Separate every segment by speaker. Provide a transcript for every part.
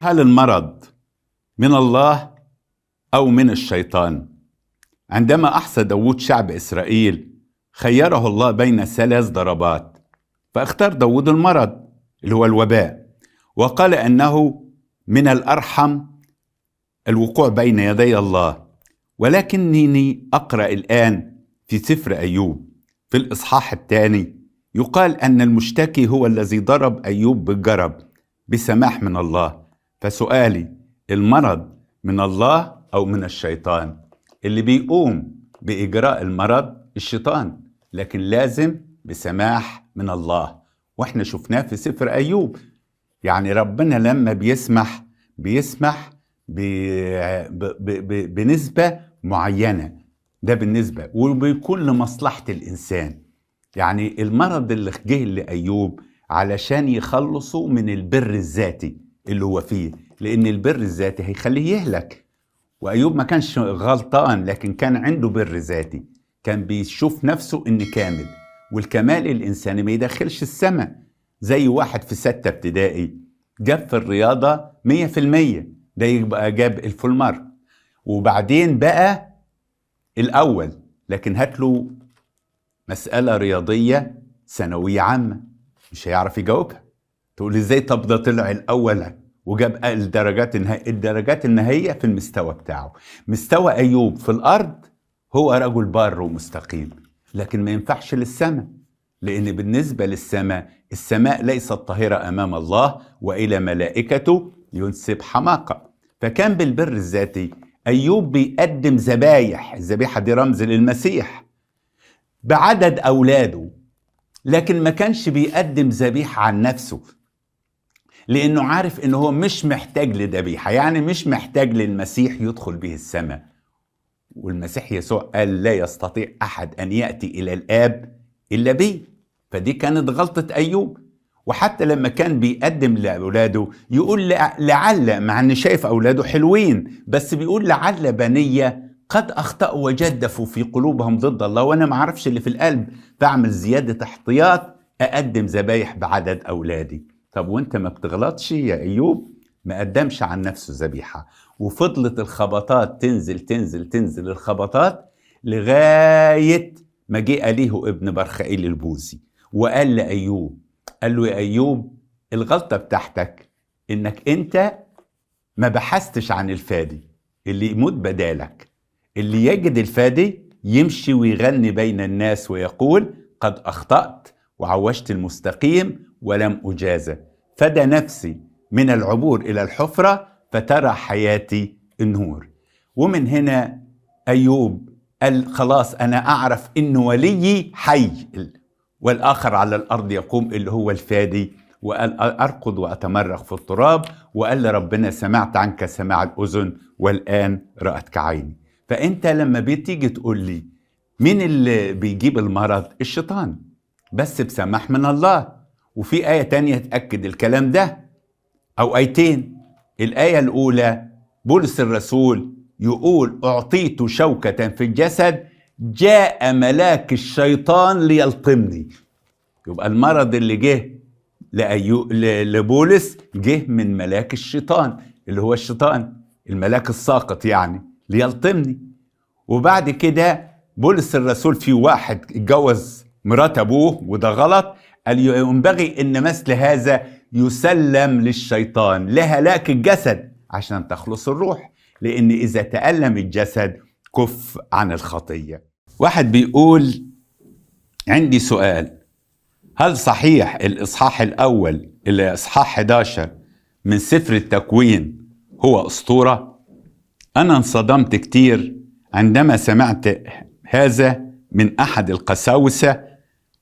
Speaker 1: هل المرض من الله أو من الشيطان؟ عندما أحصى داود شعب إسرائيل خيره الله بين 3 ضربات، فاختار داود المرض اللي هو الوباء، وقال أنه من الأرحم الوقوع بين يدي الله. ولكنني أقرأ الآن في سفر أيوب في الإصحاح 2 يقال أن المشتكي هو الذي ضرب أيوب بالجرب بسماح من الله. فسؤالي، المرض من الله أو من الشيطان؟ اللي بيقوم بإجراء المرض الشيطان، لكن لازم بسماح من الله، واحنا شفناه في سفر أيوب. يعني ربنا لما بيسمح بنسبة معينة، ده بالنسبة وبيكون لمصلحة الإنسان. يعني المرض اللي جه لأيوب علشان يخلصه من البر الذاتي اللي هو فيه، لأن البر الذاتي هيخليه يهلك. وأيوب ما كانش غلطان، لكن كان عنده بر ذاتي، كان بيشوف نفسه إن كامل، والكمال الإنساني ما يدخلش السماء. زي واحد في 6 ابتدائي جاب في الرياضة 100%، ده يبقى جاب الفول مارك، وبعدين بقى الأول، لكن هات له مسألة رياضية ثانوية عامة مش هيعرف يجاوبها. تقول ازاي؟ طب ده طلع الأول وجاب الدرجات النهائية في المستوى بتاعه. مستوى أيوب في الأرض هو رجل بار ومستقيم، لكن ما ينفعش للسماء، لأن بالنسبة للسماء، السماء ليست طاهرة أمام الله، وإلى ملائكته ينسب حماقة. فكان بالبر الذاتي أيوب بيقدم ذبايح، الذبيحة دي رمز للمسيح، بعدد أولاده، لكن ما كانش بيقدم ذبيحة عن نفسه، لأنه عارف إنه هو مش محتاج لذبيحة، يعني مش محتاج للمسيح يدخل به السماء. والمسيح يسوع قال لا يستطيع أحد أن يأتي إلى الآب إلا بي. فدي كانت غلطة أيوب. وحتى لما كان بيقدم لأولاده يقول لعل، مع أن شايف أولاده حلوين، بس بيقول لعل بنية قد أخطأوا وجدفوا في قلوبهم ضد الله، وأنا ما عرفش اللي في القلب، فأعمل زيادة احتياط، أقدم ذبايح بعدد أولادي. طب وانت ما بتغلطش يا أيوب؟ ما قدمش عن نفسه ذبيحة، وفضلت الخبطات تنزل الخبطات لغاية ما جه أليه ابن برخائيل البوزي وقال لأيوب، قال له يا أيوب، الغلطة بتاعتك إنك أنت ما بحثتش عن الفادي اللي يموت بدالك، اللي يجد الفادي يمشي ويغني بين الناس ويقول قد أخطأت وعوجت المستقيم ولم أجازى، فدى نفسي من العبور إلى الحفرة فترى حياتي النور. ومن هنا أيوب قال خلاص أنا أعرف إن وليي حي والآخر على الأرض يقوم، اللي هو الفادي. وقال أرقد وأتمرغ في التراب، وقال لربنا سمعت عنك سماع الأذن والآن رأتك عيني. فأنت لما بتيجي تقول لي مين اللي بيجيب المرض؟ الشيطان، بس بسماح من الله. وفي آية تانية تأكد الكلام ده، أو آيتين. الآية الأولى بولس الرسول يقول أعطيت شوكة في الجسد جاء ملاك الشيطان ليلطمني. يبقى المرض اللي جه لبولس جه من ملاك الشيطان، اللي هو الشيطان الملاك الساقط يعني، ليلطمني. وبعد كده بولس الرسول في واحد اتجوز مرات أبوه، وده غلط، قال ينبغي إن مثل هذا يسلم للشيطان لهلاك الجسد عشان تخلص الروح، لأن إذا تألم الجسد كف عن الخطية. واحد بيقول عندي سؤال، هل صحيح الإصحاح الأول اللي إصحاح 11 من سفر التكوين هو أسطورة؟ أنا انصدمت كتير عندما سمعت هذا من أحد القساوسة،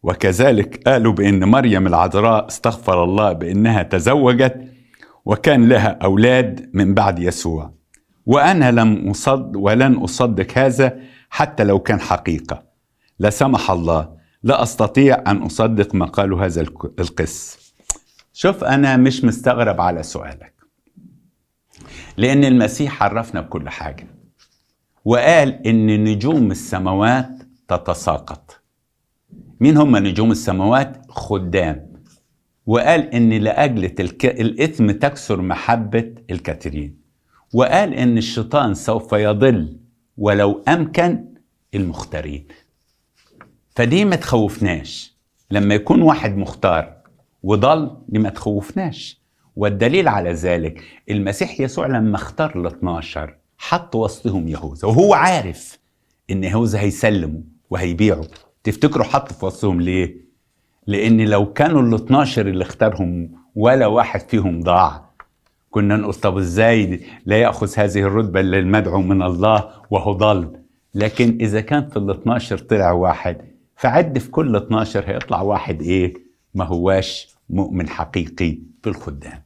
Speaker 1: وكذلك قالوا بأن مريم العذراء استغفر الله بأنها تزوجت وكان لها أولاد من بعد يسوع، وأنا ولن أصدق هذا حتى لو كان حقيقة. لا سمح الله، لا أستطيع أن أصدق ما قالوا هذا القس. شوف، أنا مش مستغرب على سؤالك، لأن المسيح عرفنا بكل حاجة، وقال إن نجوم السماوات تتساقط. مين هم نجوم السماوات؟ خدام. وقال إن لأجل الإثم تكثر محبة الكثيرين، وقال إن الشيطان سوف يضل ولو أمكن المختارين. فدي ما تخوفناش لما يكون واحد مختار وضل، دي ما تخوفناش. والدليل على ذلك المسيح يسوع لما اختار ال 12 حط وسطهم يهوذا، وهو عارف إن يهوذا هيسلمه وهيبيعه. تفتكروا حط في وسطهم ليه؟ لأن لو كانوا ال 12 اللي اختارهم ولا واحد فيهم ضاع، كنا نقول طب ازاي لا يأخذ هذه الرتبة إلا المدعو من الله وهو ضل. لكن إذا كان في ال 12 طلع واحد، فعد في كل 12 هيطلع واحد إيه؟ ما هواش مؤمن حقيقي في الخدام.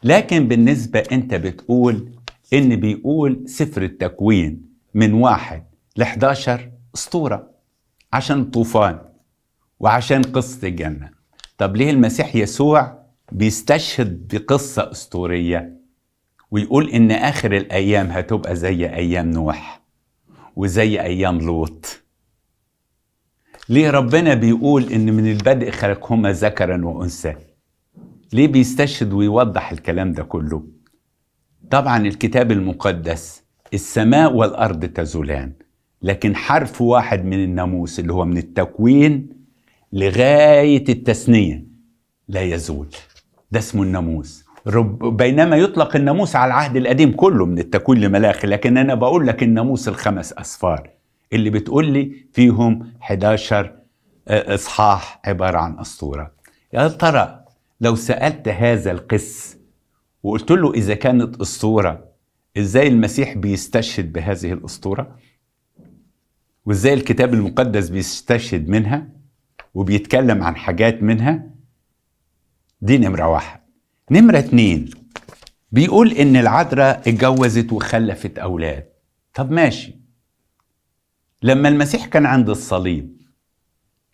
Speaker 1: لكن بالنسبة أنت بتقول إن بيقول سفر التكوين من 1 ل 11 أسطورة عشان الطوفان وعشان قصة الجنة. طب ليه المسيح يسوع بيستشهد بقصة أسطورية ويقول إن آخر الأيام هتبقى زي أيام نوح وزي أيام لوط؟ ليه ربنا بيقول إن من البدء خلقهما ذكرا وأنثى؟ ليه بيستشهد ويوضح الكلام ده كله؟ طبعا الكتاب المقدس السماء والأرض تزولان، لكن حرف واحد من الناموس اللي هو من التكوين لغاية التثنية لا يزول، ده اسمه الناموس. بينما يطلق الناموس على العهد القديم كله من التكوين لملاخي، لكن أنا بقول لك الناموس ال5 أسفار اللي بتقول لي فيهم 11 إصحاح عبارة عن أسطورة. يا ترى لو سألت هذا القس وقلت له إذا كانت أسطورة، إزاي المسيح بيستشهد بهذه الأسطورة؟ وإزاي الكتاب المقدس بيستشهد منها وبيتكلم عن حاجات منها؟ دي نمرة 1. نمرة 2 بيقول إن العذراء اتجوزت وخلفت أولاد. طب ماشي، لما المسيح كان عند الصليب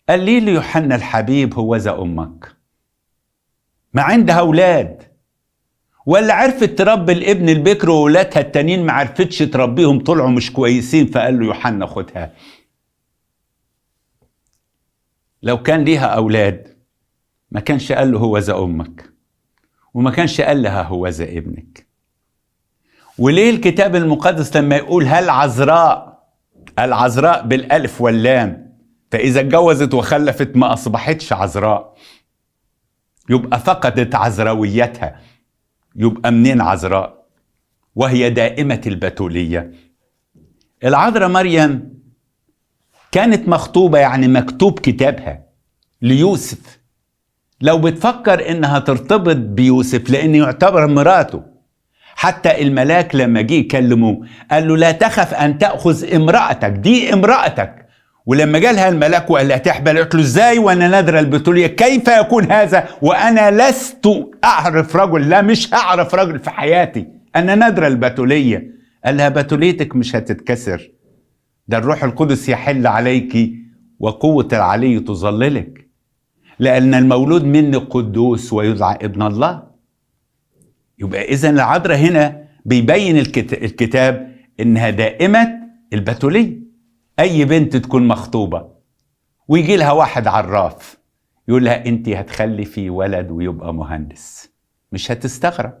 Speaker 1: قال لي ليوحنا الحبيب هوذا أمك، ما عندها أولاد، ولا عرفت تربي الابن البكر وولادها التانيين ما عرفتش تربيهم، طلعوا مش كويسين، فقال له يوحنا خدها. لو كان ليها أولاد ما كانش قال له هوذا أمك، وما كانش قال لها هوذا ابنك. وليه الكتاب المقدس لما يقول هل عذراء، العذراء بالألف واللام، فإذا اتجوزت وخلفت ما أصبحتش عذراء، يبقى فقدت عذراويتها. يبقى منين عذراء وهي دائمة البتولية؟ العذراء مريم كانت مخطوبة، يعني مكتوب كتابها ليوسف. لو بتفكر انها ترتبط بيوسف لانه يعتبر مراته، حتى الملاك لما جه يكلمه قال له لا تخف ان تأخذ امرأتك، دي امرأتك. ولما جالها الملاك وقال لها تحبل، قالت له ازاي وانا نادرة البتولية؟ كيف يكون هذا وانا لست اعرف رجل؟ لا مش هعرف رجل في حياتي، انا نادرة البتولية. قال لها بتوليتك مش هتتكسر، ده الروح القدس يحل عليك وقوة العلي تظللك، لأن المولود مني قدوس ويدعى ابن الله. يبقى إذن العذراء هنا بيبين الكتاب إنها دائمة البتولية. أي بنت تكون مخطوبة ويجي لها واحد عراف يقول لها أنت هتخلفي ولد ويبقى مهندس، مش هتستغرب،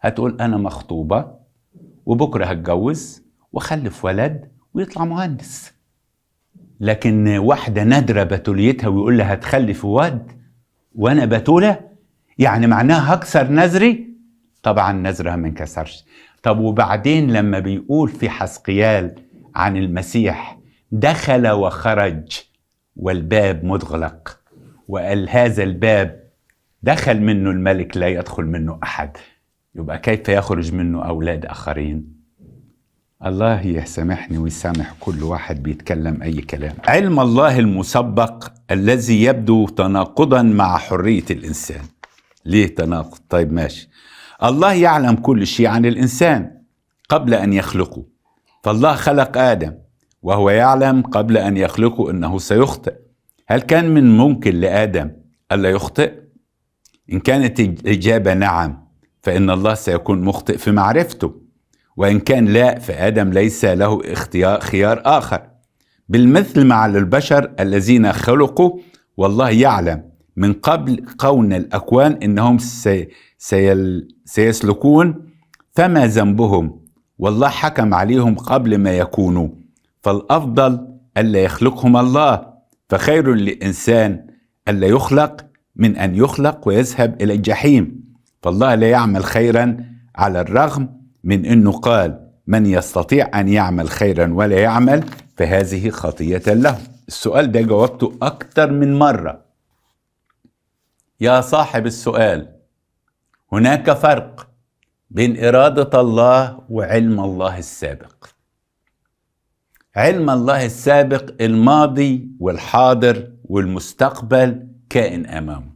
Speaker 1: هتقول أنا مخطوبة وبكرة هتجوز وخلف ولد ويطلع مهندس. لكن واحدة نادرة بتوليتها ويقول لها هتخلف ولد وأنا بتولة، يعني معناها هكسر نذري؟ طبعا نذرها ما انكسرش. طب وبعدين لما بيقول في حسقيال عن المسيح دخل وخرج والباب مغلق، وقال هذا الباب دخل منه الملك لا يدخل منه أحد، يبقى كيف يخرج منه أولاد آخرين؟ الله يسامحني ويسامح كل واحد بيتكلم أي كلام. علم الله المسبق الذي يبدو تناقضا مع حرية الإنسان. ليه تناقض؟ طيب ماشي، الله يعلم كل شيء عن الإنسان قبل أن يخلقه، فالله خلق آدم وهو يعلم قبل أن يخلقه أنه سيخطئ. هل كان من ممكن لآدم ألا يخطئ؟ إن كانت الإجابة نعم، فإن الله سيكون مخطئ في معرفته، وإن كان لا فآدم ليس له خيار آخر. بالمثل مع البشر الذين خلقوا والله يعلم من قبل كون الأكوان إنهم سيسلكون، فما ذنبهم؟ والله حكم عليهم قبل ما يكونوا، فالأفضل ألا يخلقهم الله، فخير للإنسان ألا يخلق من أن يخلق ويذهب إلى الجحيم. فالله لا يعمل خيرا على الرغم من أنه قال من يستطيع أن يعمل خيرا ولا يعمل فهذه خطية له. السؤال ده جاوبته أكتر من مرة. يا صاحب السؤال، هناك فرق بين إرادة الله وعلم الله السابق. علم الله السابق الماضي والحاضر والمستقبل كائن أمامه.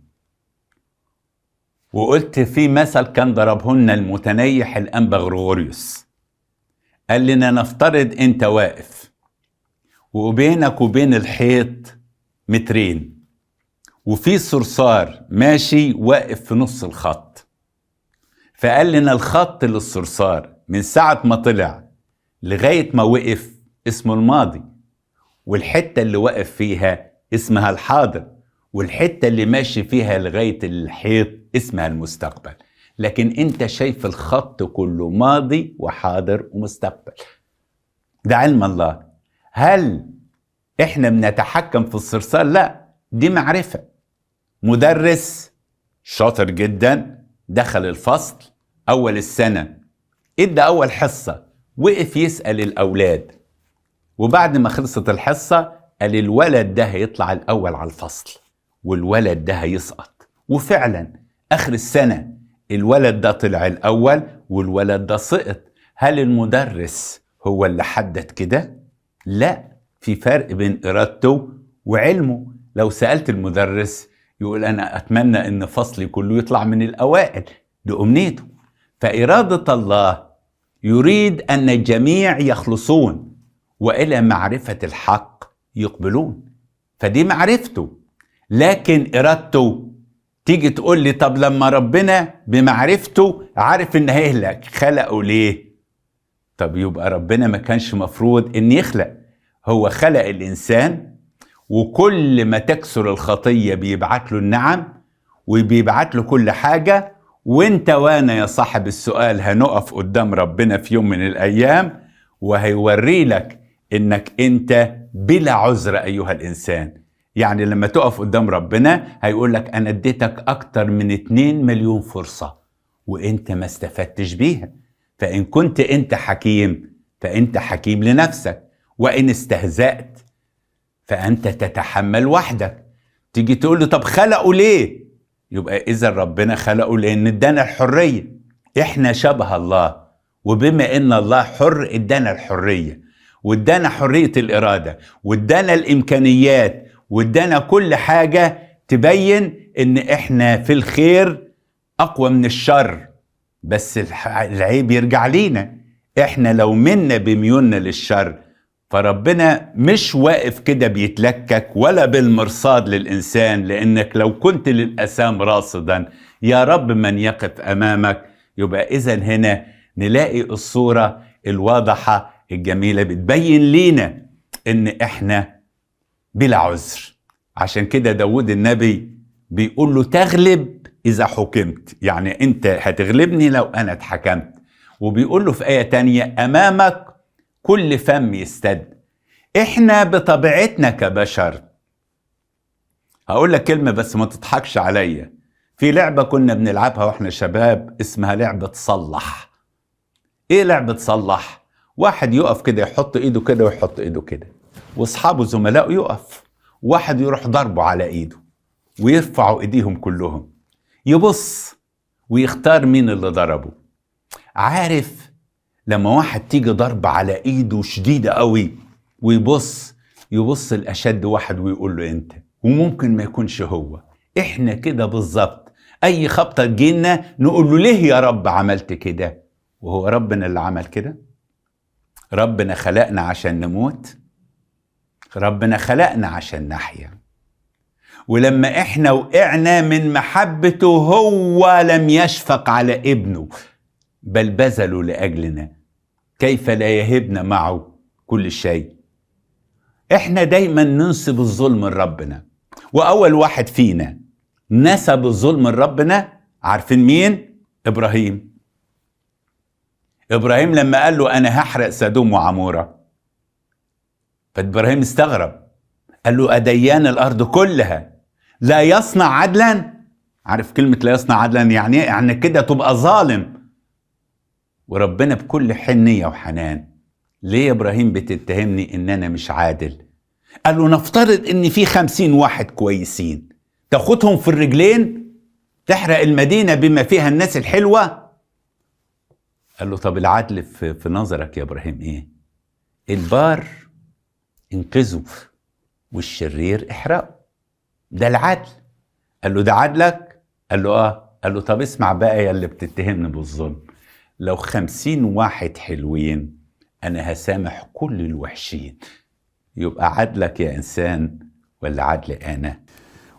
Speaker 1: وقلت في مثل كان ضربهن المتنيح الأنبا غريغوريوس، قال لنا نفترض أنت واقف وبينك وبين الحيط مترين، وفي صرصار ماشي واقف في نص الخط، فقال لنا الخط للصرصار من ساعة ما طلع لغاية ما وقف اسمه الماضي، والحتة اللي وقف فيها اسمها الحاضر، والحتة اللي ماشي فيها لغاية الحيط اسمها المستقبل. لكن انت شايف الخط كله ماضي وحاضر ومستقبل. ده علم الله. هل احنا بنتحكم في الصرصار؟ لا، دي معرفة. مدرس شاطر جدا دخل الفصل اول السنة، ادى اول حصة، وقف يسأل الاولاد، وبعد ما خلصت الحصة قال الولد ده هيطلع الاول على الفصل والولد ده هيسقط. وفعلا اخر السنة الولد ده طلع الاول والولد ده سقط. هل المدرس هو اللي حدد كده؟ لا، في فرق بين ارادته وعلمه. لو سألت المدرس يقول انا اتمنى ان فصلي كله يطلع من الاوائل، دي امنيته. فإرادة الله يريد ان الجميع يخلصون والى معرفة الحق يقبلون، فدي معرفته. لكن ارادته تيجي تقول لي طب لما ربنا بمعرفته عارف ان هيهلك خلقه ليه؟ طب يبقى ربنا ما كانش مفروض ان يخلق. هو خلق الانسان، وكل ما تكسر الخطية بيبعت له النعم وبيبعت له كل حاجة. وانت وانا يا صاحب السؤال هنقف قدام ربنا في يوم من الايام وهيوري لك انك انت بلا عذر ايها الانسان. يعني لما تقف قدام ربنا هيقول لك انا اديتك اكتر من 2 مليون فرصة وانت ما استفدتش بيها. فان كنت انت حكيم فانت حكيم لنفسك، وان استهزأت فانت تتحمل وحدك. تيجي تقول له طب خلقه ليه؟ يبقى اذا ربنا خلقه لان ادانا الحرية. احنا شبه الله، وبما ان الله حر ادانا الحرية، وادانا حرية الارادة، وادانا الامكانيات، وادانا كل حاجة تبين ان احنا في الخير اقوى من الشر. بس العيب يرجع لينا احنا لو منا بميولنا للشر. فربنا مش واقف كده بيتلكك ولا بالمرصاد للإنسان، لأنك لو كنت للأسام راصدا يا رب من يقف أمامك. يبقى إذن هنا نلاقي الصورة الواضحة الجميلة بتبين لينا إن إحنا بلا عذر. عشان كده داود النبي بيقول له تغلب إذا حكمت، يعني أنت هتغلبني لو أنا اتحكمت. وبيقول له في آية تانية أمامك كل فم يستد. احنا بطبيعتنا كبشر، هقول لك كلمة بس ما تضحكش عليا، في لعبة كنا بنلعبها واحنا شباب اسمها لعبة صلح. ايه لعبة صلح؟ واحد يقف كده يحط ايده كده ويحط ايده كده، واصحابه زملائه يقف، واحد يروح ضربه على ايده ويرفعوا ايديهم كلهم، يبص ويختار مين اللي ضربه. عارف لما واحد تيجي ضرب على ايده شديدة قوي ويبص الاشد واحد ويقول له انت، وممكن ما يكونش هو. احنا كده بالظبط، اي خبطة تجينا نقول له ليه يا رب عملت كده؟ وهو ربنا اللي عمل كده؟ ربنا خلقنا عشان نموت؟ ربنا خلقنا عشان نحيا. ولما احنا وقعنا من محبته هو لم يشفق على ابنه بل بذله لأجلنا، كيف لا يهبنا معه كل شيء. احنا دايما ننسب الظلم لربنا، وأول واحد فينا نسب الظلم لربنا. عارفين مين؟ إبراهيم. إبراهيم لما قال له أنا هحرق سدوم وعمورة، فإبراهيم استغرب، قال له أديان الأرض كلها لا يصنع عدلا؟ عارف كلمة لا يصنع عدلا يعني ايه؟ يعني كده تبقى ظالم. وربنا بكل حنية وحنان، ليه يا إبراهيم بتتهمني إن أنا مش عادل؟ قال له نفترض إن في 50 واحد كويسين، تاخدهم في الرجلين تحرق المدينة بما فيها الناس الحلوة؟ قال له طب العدل في نظرك يا إبراهيم إيه؟ البار انقذوا والشرير احرقوا، ده العدل. قال له ده عدلك؟ قال له اه. قال له طب اسمع بقى يا اللي بتتهمني بالظلم، لو 50 واحد حلوين انا هسامح كل الوحشين، يبقى عدلك يا انسان ولا عدل انا؟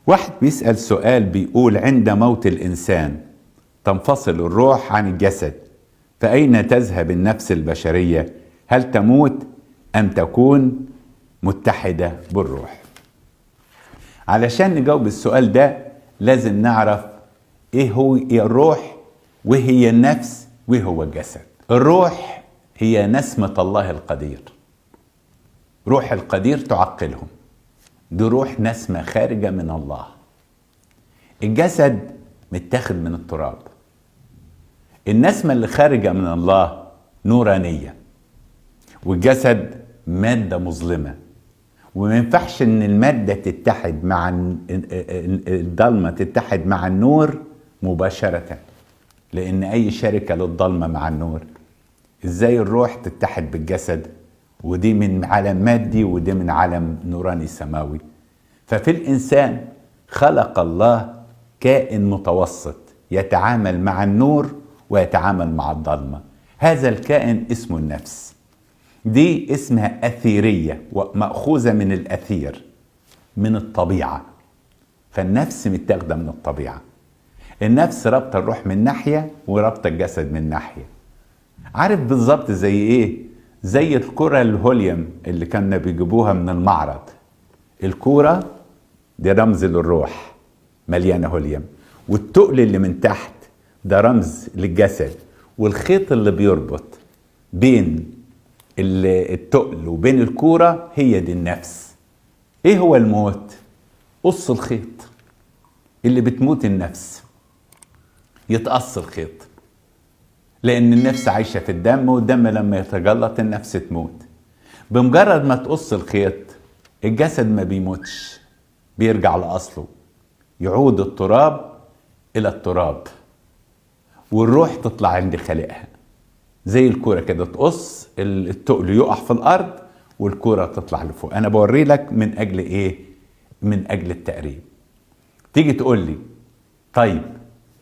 Speaker 1: واحد بيسأل سؤال بيقول عند موت الانسان تنفصل الروح عن الجسد، فأين تذهب النفس البشرية؟ هل تموت أم تكون متحدة بالروح؟ علشان نجاوب السؤال ده لازم نعرف ايه هو الروح وايه هي النفس وايه هو الجسد. الروح هي نسمة الله القدير، روح القدير تعقلهم، دي روح نسمة خارجة من الله. الجسد متاخد من التراب. النسمة اللي خارجة من الله نورانية، والجسد مادة مظلمة، وما ينفعش ان المادة تتحد مع الضلمة تتحد مع النور مباشرة، لان اي شركة للضلمة مع النور. ازاي الروح تتحد بالجسد؟ ودي من عالم مادي ودي من عالم نوراني سماوي. ففي الانسان خلق الله كائن متوسط يتعامل مع النور ويتعامل مع الضلمة. هذا الكائن اسمه النفس. دي اسمها أثيرية ومأخوذة من الأثير، من الطبيعة. فالنفس متاخدة من الطبيعة. النفس رابطة الروح من ناحية ورابطة الجسد من ناحية. عارف بالظبط زي ايه؟ زي الكرة الهوليوم اللي كنا بيجيبوها من المعرض. الكرة دي رمز للروح مليانة هوليوم، والتقل اللي من تحت ده رمز للجسد، والخيط اللي بيربط بين التقل وبين الكورة هي دي النفس. ايه هو الموت؟ قص الخيط اللي بتموت النفس، يتقص الخيط، لان النفس عايشة في الدم، والدم لما يتجلط النفس تموت. بمجرد ما تقص الخيط الجسد ما بيموتش، بيرجع لأصله، يعود التراب إلى التراب، والروح تطلع عند خالقها. زي الكورة كده، تقص التقل يقع في الأرض والكورة تطلع لفوق. أنا بوري لك من أجل إيه؟ من أجل التقريب. تيجي تقول لي طيب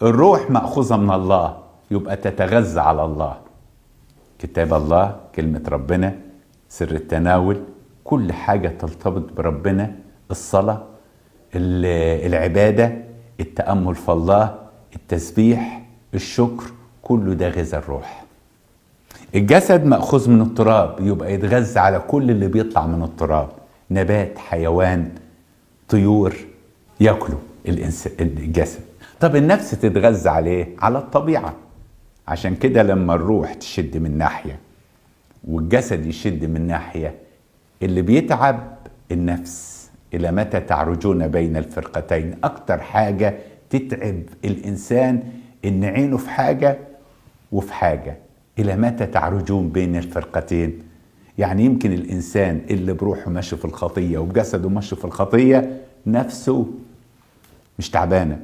Speaker 1: الروح مأخوذة من الله، يبقى تتغذى على الله. كتاب الله، كلمة ربنا، سر التناول، كل حاجة ترتبط بربنا، الصلاة، العبادة، التأمل في الله، التسبيح، الشكر، كله ده غذاء الروح. الجسد مأخوذ من التراب، يبقى يتغذى على كل اللي بيطلع من التراب، نبات، حيوان، طيور، ياكلوا الجسد. طب النفس تتغذى عليه؟ على الطبيعة. عشان كده لما الروح تشد من ناحية والجسد يشد من ناحية، اللي بيتعب النفس. إلى متى تعرجون بين الفرقتين؟ أكتر حاجة تتعب الإنسان إن عينه في حاجة وفي حاجة. إلى متى تعرجون بين الفرقتين؟ يعني يمكن الإنسان اللي بروحه ماشي في الخطية وبجسده ماشي في الخطية نفسه مش تعبانة.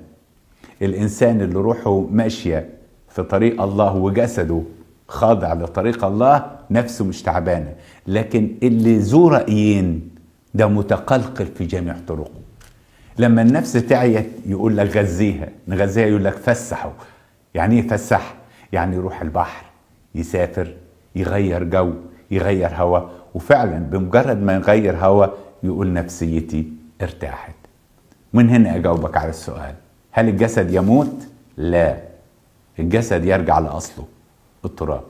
Speaker 1: الإنسان اللي روحه ماشية في طريق الله وجسده خاضع لطريق الله نفسه مش تعبانة. لكن اللي ذو رأيين ده متقلقل في جميع طرقه. لما النفس تعيت يقول لك غذيها، نغذيها يقول لك فسحه. يعني ايه فسح؟ يعني يروح البحر، يسافر، يغير جو، يغير هوا. وفعلا بمجرد ما يغير هوا يقول نفسيتي ارتاحت. من هنا اجاوبك على السؤال، هل الجسد يموت؟ لا، الجسد يرجع لأصله، التراب.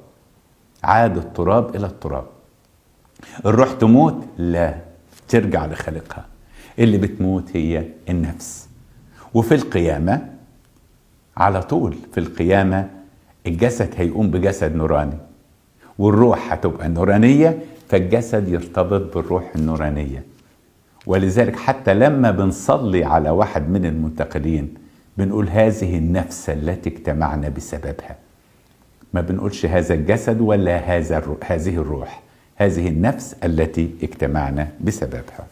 Speaker 1: عاد التراب إلى التراب. الروح تموت؟ لا، ترجع لخالقها. اللي بتموت هي النفس. وفي القيامة على طول في القيامة الجسد هيقوم بجسد نوراني، والروح هتبقى نورانية، فالجسد يرتبط بالروح النورانية. ولذلك حتى لما بنصلي على واحد من المنتقلين بنقول هذه النفس التي اجتمعنا بسببها. ما بنقولش هذا الجسد ولا هذه الروح، هذه النفس التي اجتمعنا بسببها.